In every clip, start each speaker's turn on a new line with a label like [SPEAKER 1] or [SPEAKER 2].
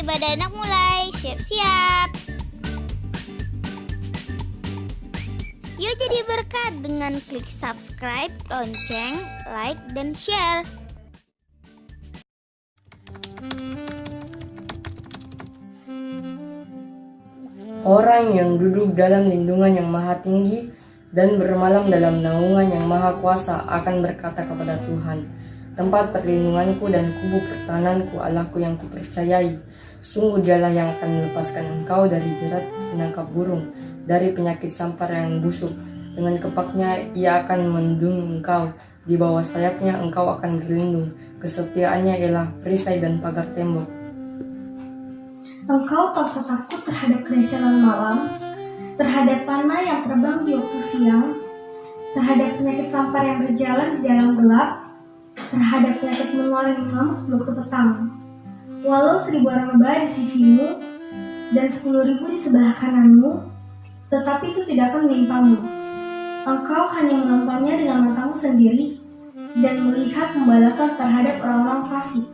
[SPEAKER 1] ibadah anak mulai. Siap-siap. Yuk jadi berkat dengan klik subscribe, lonceng, like, dan share.
[SPEAKER 2] Orang yang duduk dalam lindungan yang maha tinggi dan bermalam dalam naungan yang maha kuasa akan berkata kepada Tuhan, tempat perlindunganku dan kubu pertahananku, Allahku yang kupercayai. Sungguh dialah yang akan melepaskan engkau dari jerat penangkap burung, dari penyakit sampar yang busuk. Dengan kepaknya ia akan melindungi engkau, di bawah sayapnya engkau akan berlindung. Kesetiaannya ialah perisai dan pagar tembok.
[SPEAKER 3] Engkau tak usah takut terhadap kerdahsyatan malam, terhadap panah yang terbang di waktu siang, terhadap penyakit sampar yang berjalan di dalam gelap, terhadap penyakit menular yang mengamuk di waktu petang. Walau 1000 orang rebah di sisimu dan 10.000 di sebelah kananmu, tetapi itu tidak akan menimpamu. Engkau hanya menontonnya dengan matamu sendiri dan melihat pembalasan terhadap orang-orang fasik.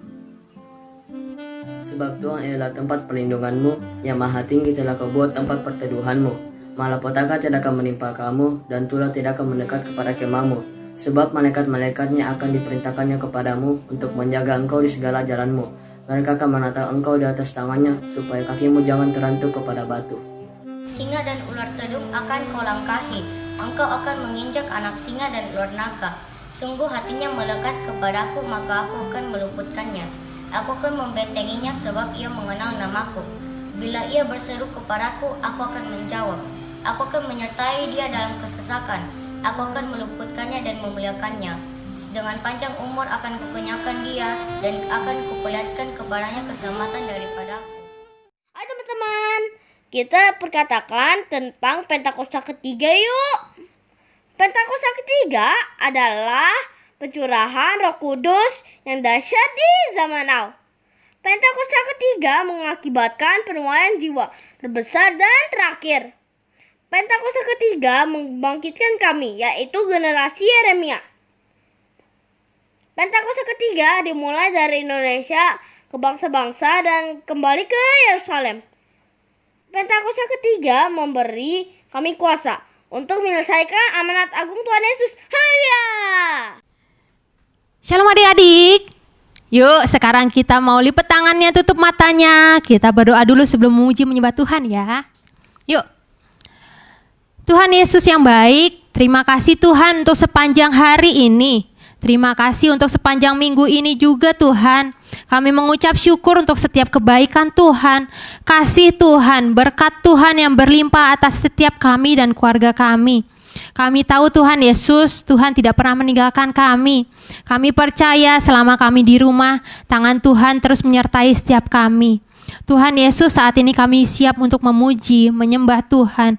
[SPEAKER 4] Sebab Tuhan ialah tempat perlindunganmu, yang maha tinggi telah kau buat tempat perteduhanmu. Malapetaka tidak akan menimpa kamu, dan tulah tidak akan mendekat kepada kemahmu. Sebab malaikat-malaikatnya akan diperintahkannya kepadamu untuk menjaga engkau di segala jalanmu. Mereka akan menatang engkau di atas tangannya, supaya kakimu jangan terantuk kepada batu.
[SPEAKER 5] Singa dan ular tedung akan kau langkahi. Engkau akan menginjak anak singa dan ular naga. Sungguh hatinya melekat kepadaku, maka aku akan meluputkannya. Aku akan membentenginya sebab ia mengenal namaku. Bila ia berseru kepadaku, aku akan menjawab. Aku akan menyertai dia dalam kesesakan. Aku akan meluputkannya dan memuliakannya. Dengan panjang umur akan kukenyakan dia, dan akan kuperlihatkan kepadanya keselamatan daripadaku.
[SPEAKER 6] Hai teman-teman, kita perkatakan tentang Pentakosta ketiga yuk. Pentakosta ketiga adalah pencurahan Roh Kudus yang dahsyat di zaman now. Pentakosta ketiga mengakibatkan penuaian jiwa terbesar dan terakhir. Pentakosta ketiga membangkitkan kami, yaitu generasi Yeremia. Pentakosta ketiga dimulai dari Indonesia ke bangsa-bangsa dan kembali ke Yerusalem. Pentakosta ketiga memberi kami kuasa untuk menyelesaikan amanat agung Tuhan Yesus. Haleluya!
[SPEAKER 7] Shalom adik-adik. Yuk sekarang kita mau lipat tangannya, tutup matanya. Kita berdoa dulu sebelum memuji menyembah Tuhan ya. Yuk. Tuhan Yesus yang baik, terima kasih Tuhan untuk sepanjang hari ini. Terima kasih untuk sepanjang minggu ini juga Tuhan. Kami mengucap syukur untuk setiap kebaikan Tuhan, kasih Tuhan, berkat Tuhan yang berlimpah atas setiap kami dan keluarga kami. Kami tahu Tuhan Yesus, Tuhan tidak pernah meninggalkan kami. Kami percaya selama kami di rumah, tangan Tuhan terus menyertai setiap kami. Tuhan Yesus, saat ini kami siap untuk memuji, menyembah Tuhan,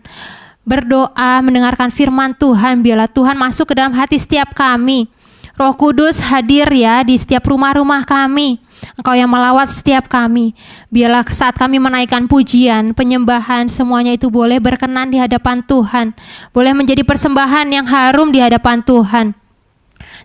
[SPEAKER 7] berdoa, mendengarkan firman Tuhan. Biarlah Tuhan masuk ke dalam hati setiap kami. Roh Kudus hadir ya di setiap rumah-rumah kami. Engkau yang melawat setiap kami. Biarlah saat kami menaikkan pujian, penyembahan, semuanya itu boleh berkenan di hadapan Tuhan. Boleh menjadi persembahan yang harum di hadapan Tuhan.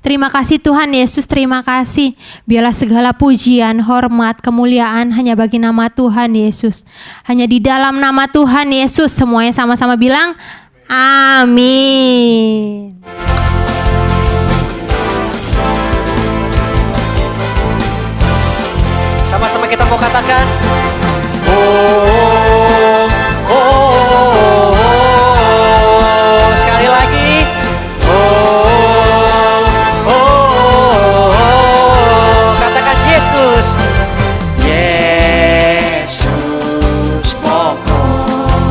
[SPEAKER 7] Terima kasih Tuhan Yesus, terima kasih. Biarlah segala pujian, hormat, kemuliaan hanya bagi nama Tuhan Yesus. Hanya di dalam nama Tuhan Yesus semuanya sama-sama bilang amin.
[SPEAKER 8] Sama-sama kita mau katakan sekali lagi katakan Yesus. Yesus pokok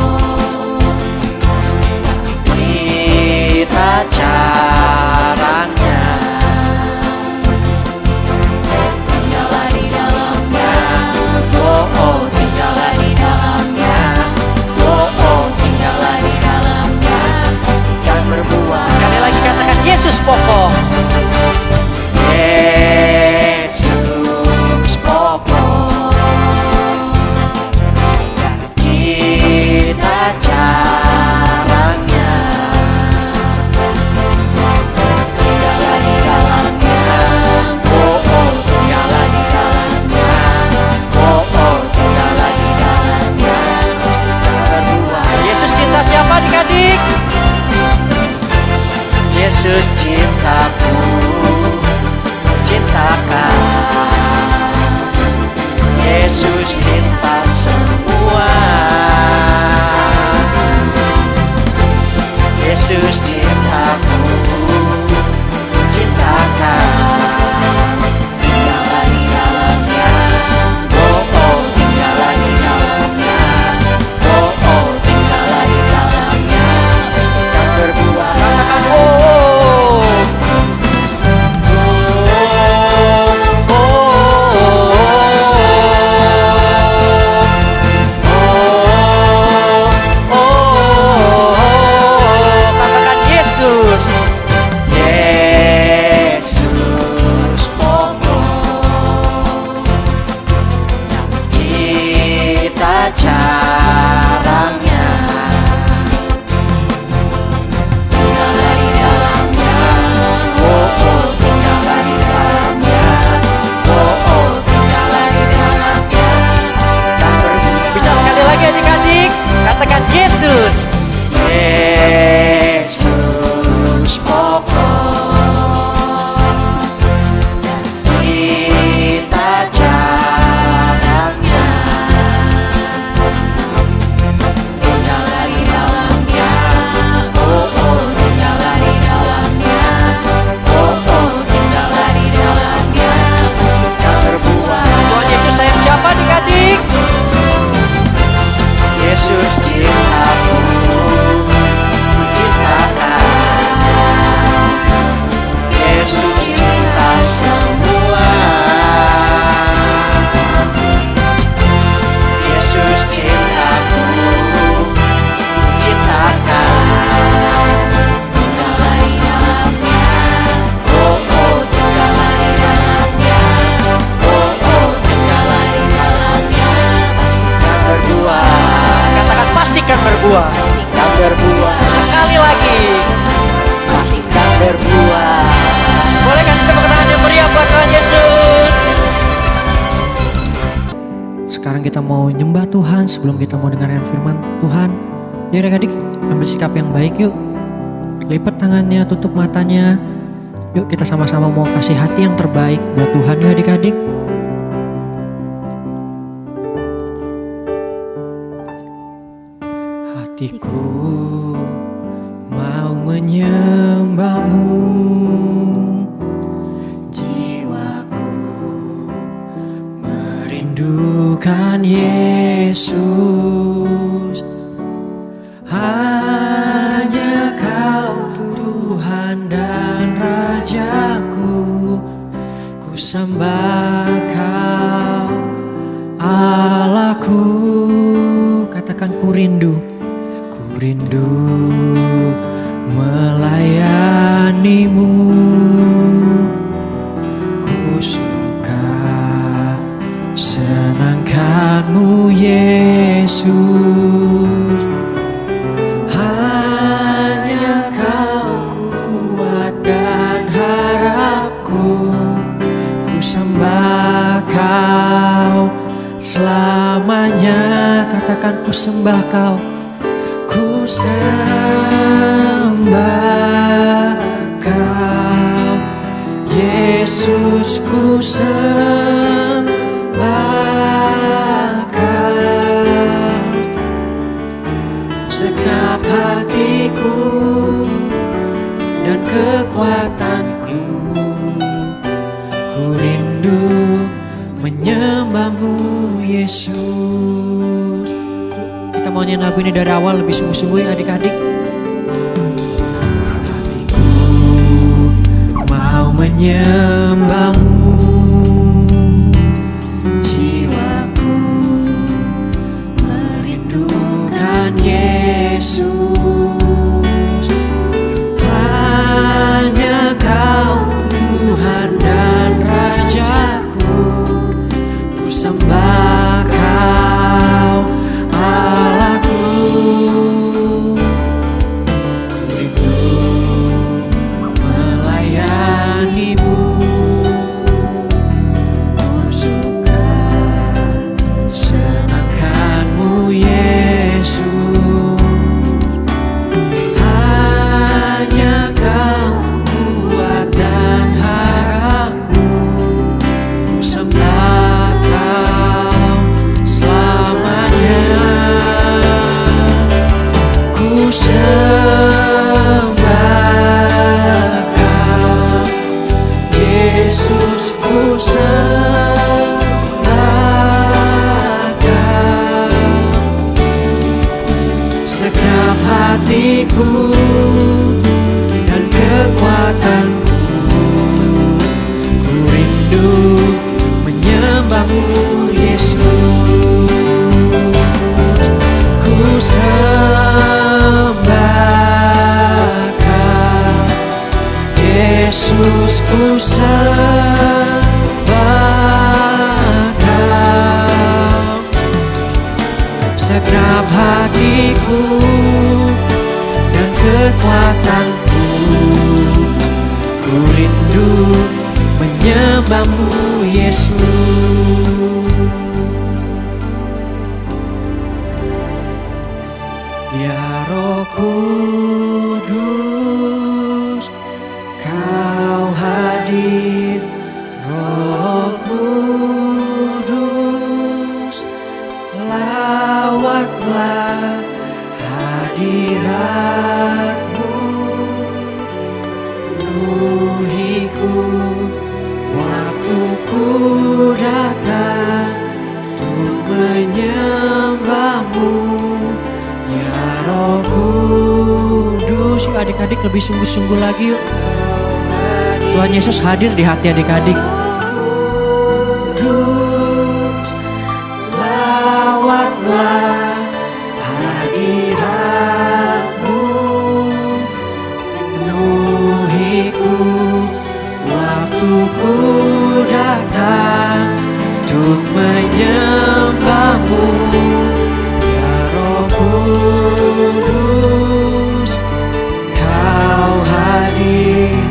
[SPEAKER 8] kita caranya, tinggallah di dalamnya. Oh Yesus cinta semua. Yesus cintaku, cintakan. Tinggallah di dalamnya. Oh oh, tinggallah di dalamnya. Oh oh, tinggallah di dalamnya. Yang berbuah, katakan oh. Yesus, Yesus pokok yang kita caranya. Tinggallah di dalamnya, oh oh, tinggallah di dalamnya, oh oh, tinggallah di dalamnya. Dan bisa sekali lagi adik-adik, katakan Yesus, Yesus pokok dan kita caranya. Tinggallah di dalamnya, oh oh, tinggallah di dalamnya, oh oh, tinggallah di dalamnya. Yang berbuah. Tuhan Yesus sayang siapa adik-adik? Yesus cintaku, cintakan. Yesus cinta semua. Yesus cintaku, cintakan. Tinggallah di dalamnya. Oh oh, tinggallah di dalamnya. Oh oh, tinggallah di dalamnya. Pastikan berbuah. Katakan pastikan berbuah. Pastikan berbuah. Sekali lagi. Pastikan berbuah. Boleh kasih tepuk tangan yang meriah buat Tuhan Yesus.
[SPEAKER 9] Sekarang kita mau nyembah Tuhan sebelum kita mau dengarkan firman Tuhan. Ya adik-adik, ambil sikap yang baik yuk. Lipat tangannya, tutup matanya. Yuk kita sama-sama mau kasih hati yang terbaik buat Tuhan yuk adik-adik. Hatiku mau menyembahmu, jiwaku merindukan Yesus. Hanya Kau Tuhan dan Rajaku, ku sembah Kau Allahku. Katakan ku rindu melayanimu. Ku suka senangkanmu Yesus. Hanya Kau kuat dan harapku, ku sembah Kau selamanya. Katakan ku sembah Kau. Ku sembah Kau Yesus, ku sembah Kau segenap hatiku dan kekuatanku. Ku rindu menyembahmu Yesus. Kita mau nyanyi lagu ini dari awal lebih sungguh-sungguh ya adik-adik. Hatiku mau menyembahmu, jiwaku merindukan Yesus. Hanya Kau Tuhan dan Rajaku, ku sembah Kau Allahku. Ku rindu melayanimu, ku suka senangkanmu Yesus. Hanya Kau kuat dan harapku, ku sembah Kau hatiku dan kekuatanku. Ku rindu menyembahmu Yesus. Ku sembah Kau Yesus, ku sembah Kau. Segenap hatiku dan kekuatanku. Ku rindu menyembahmu Yesus. Ya Roh Kudus, Kau hadir. Roh Kudus, lawatlah hadiratmu. Penuhiku waktuku datang untuk menyembahmu. Ya Roh Kudus, yuk adik-adik lebih sungguh-sungguh lagi yuk. Tuhan Yesus hadir di hati adik-adik. Kudus, lawatlah hadiratmu. Penuhiku waktuku datang untuk menyembahmu. Ya Roh Kudus, Kau hadir.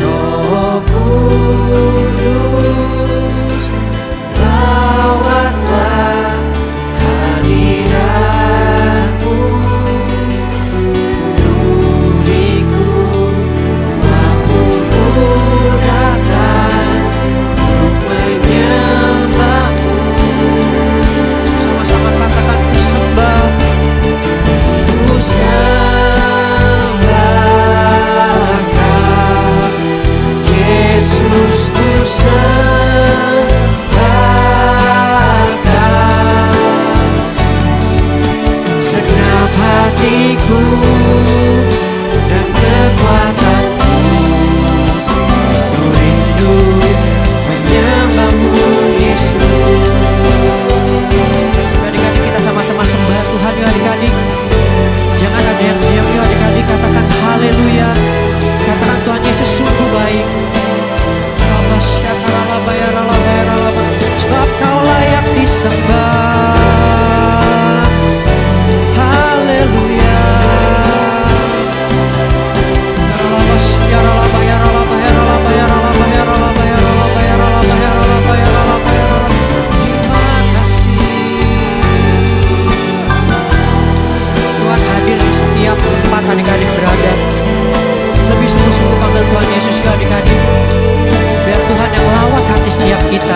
[SPEAKER 9] Roh Kudus, lawatlah hadiratmu. Penuhiku waktuku datang untuk menyembahmu. Sama-sama katakan, ku sembah. Ku sembah Kau Yesus, ku sembah Kau. Segenap hatiku dan kekuatanku. Ku rindu menyembahmu Yesus. Adik-adik, kita sama-sama sembah Tuhan yuk adik-adik. Jangan ada yang diam yuk adik-adik. Katakan haleluya. Katakan Tuhan Yesus sungguh baik. Sebab Kau layak disembah. Haleluya. Terima kasih. Tuhan hadir di setiap tempat adik-adik berada. Lebih sungguh-sungguh panggil Tuhan Yesus ya adik-adik. Biar Tuhan yang lawat hati setiap kita.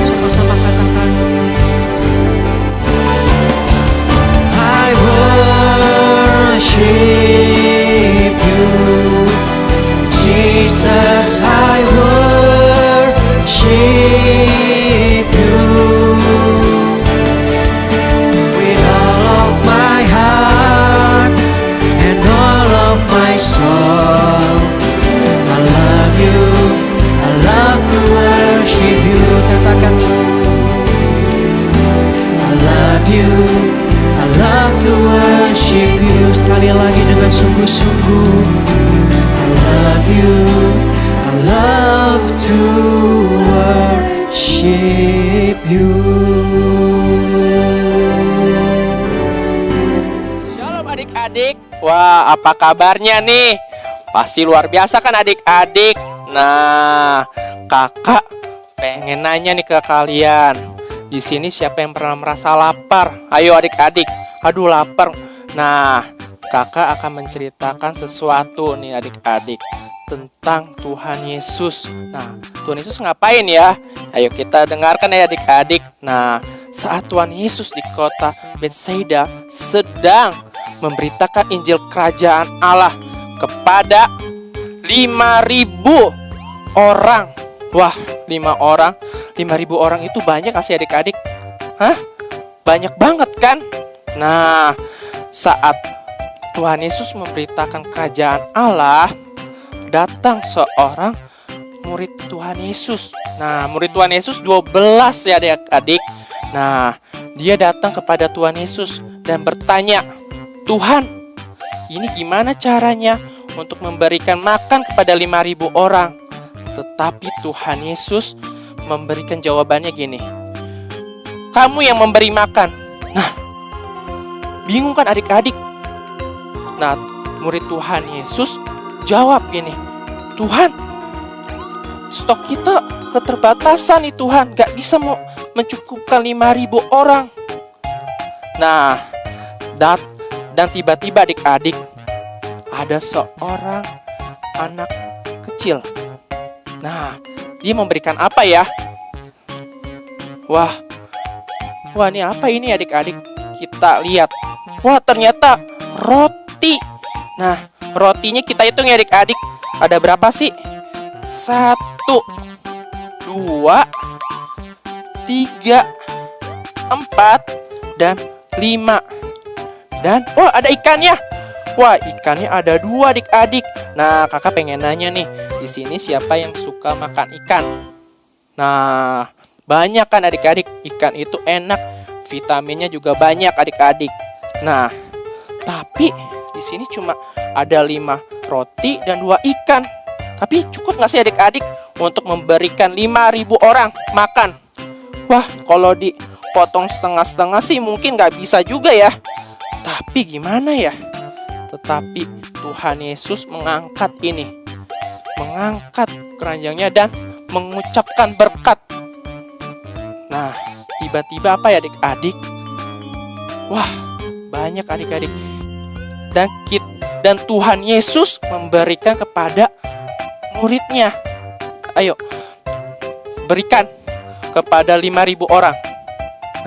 [SPEAKER 9] Sama-sama katakan, I worship you, Jesus, I worship you. With all of my heart and all of my soul, I love you, I love to worship you. Katakan, I love you, I love to worship you. Sekali lagi dengan sungguh-sungguh, I love you, I love to worship you.
[SPEAKER 10] Shalom adik-adik. Wah, apa kabarnya nih? Pasti luar biasa kan adik-adik? Nah, kakak pengen nanya nih ke kalian. Di sini siapa yang pernah merasa lapar? Ayo adik-adik. Aduh, lapar. Nah, kakak akan menceritakan sesuatu nih adik-adik tentang Tuhan Yesus. Nah, Tuhan Yesus ngapain ya? Ayo kita dengarkan ya adik-adik. Nah, saat Tuhan Yesus di kota Betsaida sedang memberitakan Injil Kerajaan Allah kepada 5.000 orang Wah, 5 orang, 5.000 orang itu banyak gak sih adik-adik? Hah? Banyak banget kan? Nah, saat Tuhan Yesus memberitakan kerajaan Allah, datang seorang murid Tuhan Yesus. Nah, murid Tuhan Yesus 12 ya adik-adik. Nah, dia datang kepada Tuhan Yesus dan bertanya, Tuhan, ini gimana caranya untuk memberikan makan kepada 5.000 orang? Tetapi Tuhan Yesus memberikan jawabannya gini, kamu yang memberi makan. Nah, bingung kan adik-adik? Nah, murid Tuhan Yesus jawab gini, Tuhan, stok kita keterbatasan nih Tuhan, gak bisa mau mencukupkan 5.000 orang. Nah, dan tiba-tiba adik-adik, ada seorang anak kecil. Nah, dia memberikan apa ya? Wah, ini apa ini adik-adik? Kita lihat. Wah, ternyata roti. Nah, rotinya kita hitung ya adik-adik. Ada berapa sih? 1, 2, 3, 4, dan 5. Dan, ada ikannya. Wah, ikannya ada 2 adik-adik. Nah, kakak pengen nanya nih, di sini siapa yang suka makan ikan? Nah, banyak kan adik-adik, ikan itu enak, vitaminnya juga banyak adik-adik. Nah, tapi di sini cuma ada 5 roti dan 2 ikan. Tapi cukup nggak sih adik-adik untuk memberikan 5.000 orang makan? Wah, kalau dipotong setengah-setengah sih mungkin nggak bisa juga ya. Tapi gimana ya? Tetapi Tuhan Yesus mengangkat keranjangnya dan mengucapkan berkat. Nah, tiba-tiba apa ya adik-adik? Wah, banyak adik-adik. Dan Tuhan Yesus memberikan kepada muridnya. Ayo, berikan kepada 5.000 orang.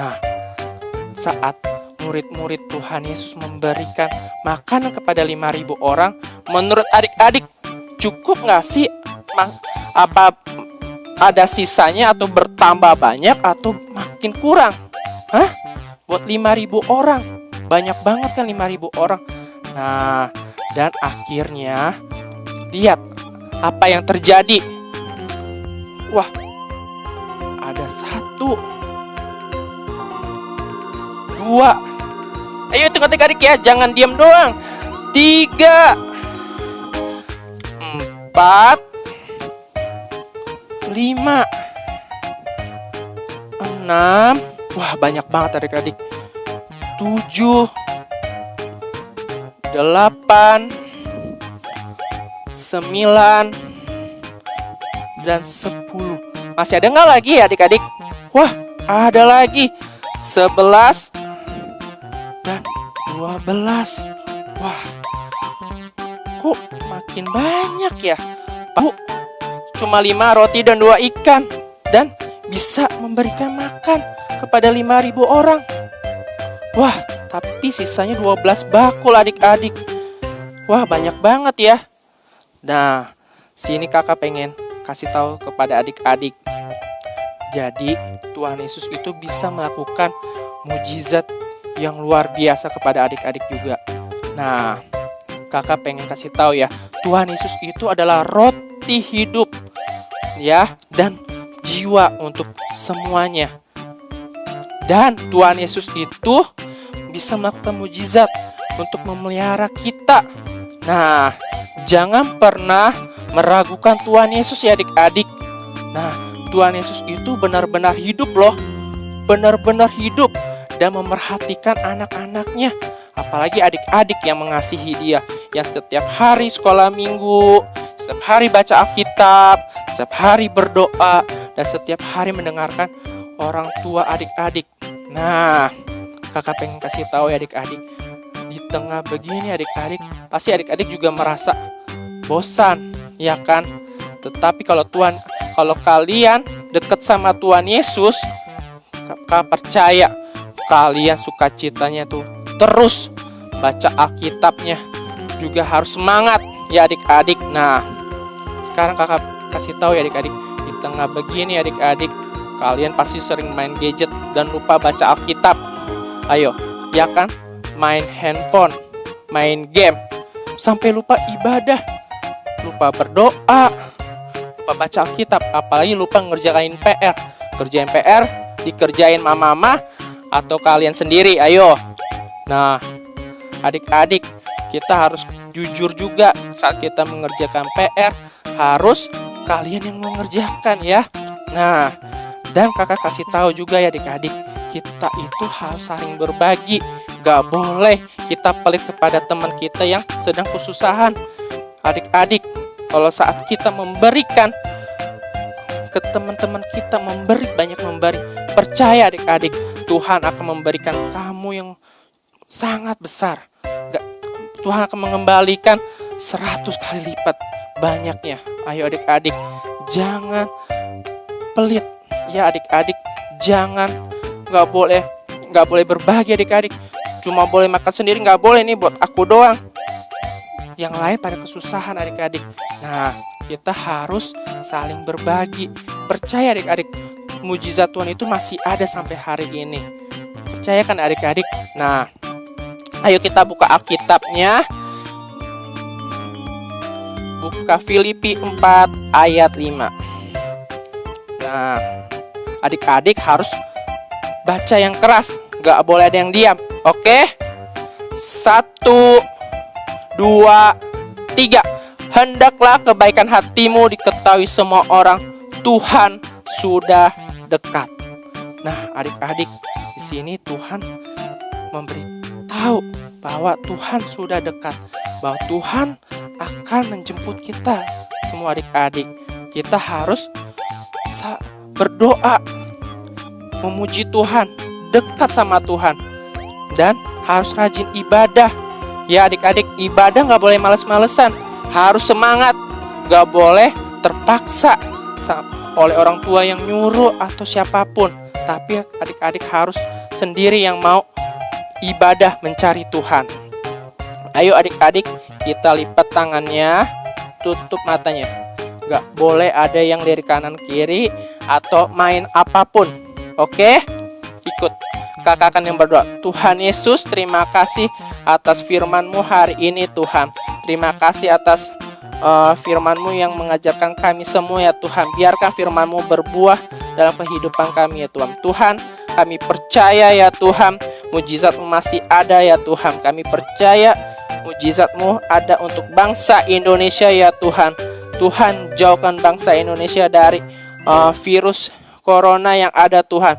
[SPEAKER 10] Nah, saat murid-murid Tuhan Yesus memberikan makanan kepada 5.000 orang, menurut adik-adik cukup nggak sih? Apa ada sisanya atau bertambah banyak atau makin kurang? Hah? Buat 5.000 orang, banyak banget kan 5.000 orang. Nah, dan akhirnya lihat apa yang terjadi. Wah, ada 1, 2. Ayo hitung adik-adik ya, jangan diam doang. 3, 4, 5, 6. Wah, banyak banget adik-adik. 7, 8, 9, dan 10. Masih ada nggak lagi ya adik-adik? Wah, ada lagi. 11 dan 12. Wah, kok makin banyak ya? Bu, cuma 5 roti dan 2 ikan. Dan bisa memberikan makan kepada 5.000 orang. Wah, tapi sisanya 12 bakul adik-adik. Wah, banyak banget ya. Nah, sini kakak pengen kasih tahu kepada adik-adik. Jadi, Tuhan Yesus itu bisa melakukan mujizat yang luar biasa kepada adik-adik juga. Nah, kakak pengen kasih tahu ya, Tuhan Yesus itu adalah roti hidup ya, dan jiwa untuk semuanya. Dan Tuhan Yesus itu bisa melakukan mujizat untuk memelihara kita. Nah, jangan pernah meragukan Tuhan Yesus ya adik-adik. Nah, Tuhan Yesus itu benar-benar hidup loh. Benar-benar hidup dan memerhatikan anak-anaknya. Apalagi adik-adik yang mengasihi dia, yang setiap hari sekolah minggu, setiap hari baca Alkitab, setiap hari berdoa, dan setiap hari mendengarkan orang tua adik-adik. Nah, kakak pengen kasih tahu ya adik-adik, di tengah begini adik-adik, pasti adik-adik juga merasa bosan, ya kan? Tetapi kalau kalian dekat sama Tuhan Yesus, kakak percaya kalian sukacitanya tuh terus baca Alkitabnya, juga harus semangat ya adik-adik. Nah, sekarang kakak kasih tahu ya adik-adik, di tengah begini adik-adik, kalian pasti sering main gadget dan lupa baca Alkitab. Ayo, ya kan? Main handphone, main game, sampai lupa ibadah, lupa berdoa, lupa baca Alkitab, apalagi lupa ngerjain PR. Kerjain PR, dikerjain mama atau kalian sendiri, ayo. Nah, adik-adik, kita harus jujur juga saat kita mengerjakan PR, harus kalian yang mengerjakan ya. Nah, dan kakak kasih tahu juga ya adik-adik, kita itu harus saling berbagi. Gak boleh kita pelit kepada teman kita yang sedang kesusahan. Adik-adik, kalau saat kita memberikan ke teman-teman kita, banyak memberi, percaya adik-adik, Tuhan akan memberikan kamu yang sangat besar. Tuhan akan mengembalikan 100 kali lipat banyaknya. Ayo adik-adik, jangan pelit ya adik-adik, jangan gak boleh berbagi adik-adik. Cuma boleh makan sendiri, gak boleh nih buat aku doang. Yang lain pada kesusahan adik-adik. Nah, kita harus saling berbagi. Percaya adik-adik, mujizat Tuhan itu masih ada sampai hari ini. Percaya kan adik-adik? Nah, ayo kita buka Alkitabnya. Buka Filipi 4 ayat 5. Nah, adik-adik harus baca yang keras, gak boleh ada yang diam. Oke? 1, 2, 3. Hendaklah kebaikan hatimu diketahui semua orang, Tuhan sudah dekat. Nah, adik-adik, di sini Tuhan memberitahu bahwa Tuhan sudah dekat, bahwa Tuhan akan menjemput kita. Semua adik-adik, kita harus berdoa, memuji Tuhan, dekat sama Tuhan, dan harus rajin ibadah. Ya adik-adik, ibadah gak boleh males-malesan, harus semangat, gak boleh terpaksa oleh orang tua yang nyuruh atau siapapun. Tapi adik-adik harus sendiri yang mau ibadah mencari Tuhan. Ayo adik-adik, kita lipat tangannya, tutup matanya. Gak boleh ada yang lirik kanan kiri atau main apapun. Oke? Ikut kakak akan yang berdoa. Tuhan Yesus, terima kasih atas firman-Mu hari ini Tuhan. Terima kasih atas firman-Mu yang mengajarkan kami semua ya Tuhan. Biarkan firman-Mu berbuah dalam kehidupan kami ya Tuhan. Tuhan, kami percaya ya Tuhan, mujizat-Mu masih ada ya Tuhan. Kami percaya mujizat-Mu ada untuk bangsa Indonesia ya Tuhan. Tuhan, jauhkan bangsa Indonesia dari virus corona yang ada Tuhan.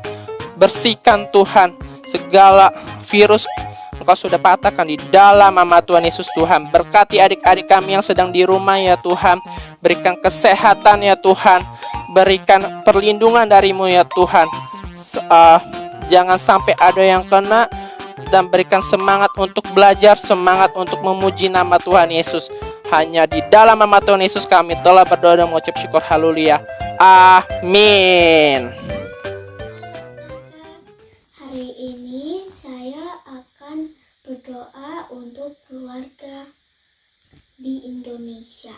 [SPEAKER 10] Bersihkan Tuhan segala virus, Engkau sudah patahkan di dalam nama Tuhan Yesus Tuhan. Berkati adik-adik kami yang sedang di rumah ya Tuhan. Berikan kesehatan ya Tuhan. Berikan perlindungan dari-Mu ya Tuhan. Jangan sampai ada yang kena. Dan berikan semangat untuk belajar, semangat untuk memuji nama Tuhan Yesus. Hanya di dalam nama Tuhan Yesus kami telah berdoa dan mengucap syukur. Haleluya. Amin.
[SPEAKER 1] Hari ini saya akan berdoa untuk keluarga di Indonesia.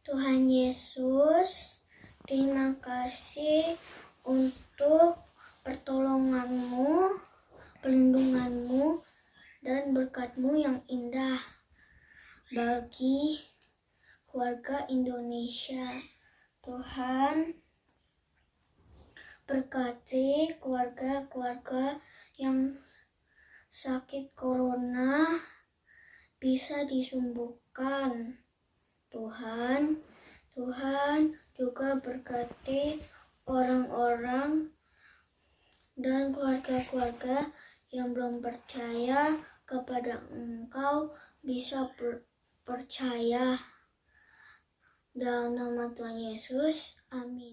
[SPEAKER 1] Tuhan Yesus, terima kasih untuk pertolongan-Mu, perlindungan-Mu, dan berkat-Mu yang indah bagi keluarga Indonesia. Tuhan, berkati keluarga-keluarga yang sakit corona bisa disembuhkan. Tuhan juga berkati orang-orang dan keluarga-keluarga yang belum percaya kepada Engkau bisa percaya. Dalam nama Tuhan Yesus, amin.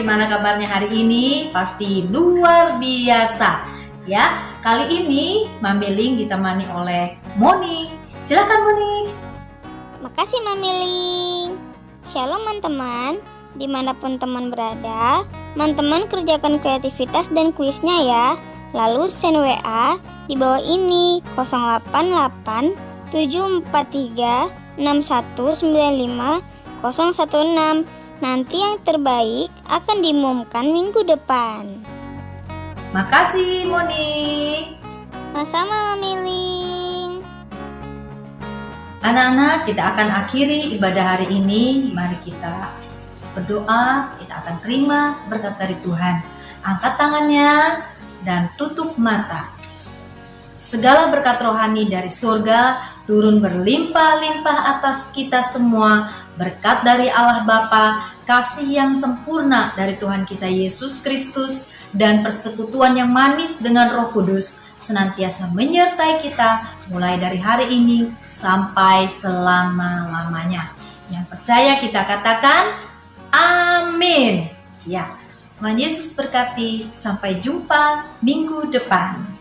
[SPEAKER 11] gimana kabarnya hari ini? Pasti luar biasa. Ya, kali ini Mami Ling ditemani oleh Moni. Silakan Moni.
[SPEAKER 1] Makasih Mami Ling. Shalom teman-teman, dimanapun teman berada, teman-teman kerjakan kreativitas dan kuisnya ya. Lalu send WA di bawah ini 088 743 6195 016. Nanti yang terbaik akan diumumkan minggu depan.
[SPEAKER 11] Makasih Moni.
[SPEAKER 1] Sama-sama Mami Ling.
[SPEAKER 11] Anak-anak, kita akan akhiri ibadah hari ini. Mari kita berdoa, kita akan terima berkat dari Tuhan. Angkat tangannya dan tutup mata. Segala berkat rohani dari surga turun berlimpah-limpah atas kita semua. Berkat dari Allah Bapa, kasih yang sempurna dari Tuhan kita Yesus Kristus, dan persekutuan yang manis dengan Roh Kudus senantiasa menyertai kita mulai dari hari ini sampai selama-lamanya. Yang percaya kita katakan amin. Ya, Tuhan Yesus berkati. Sampai jumpa minggu depan.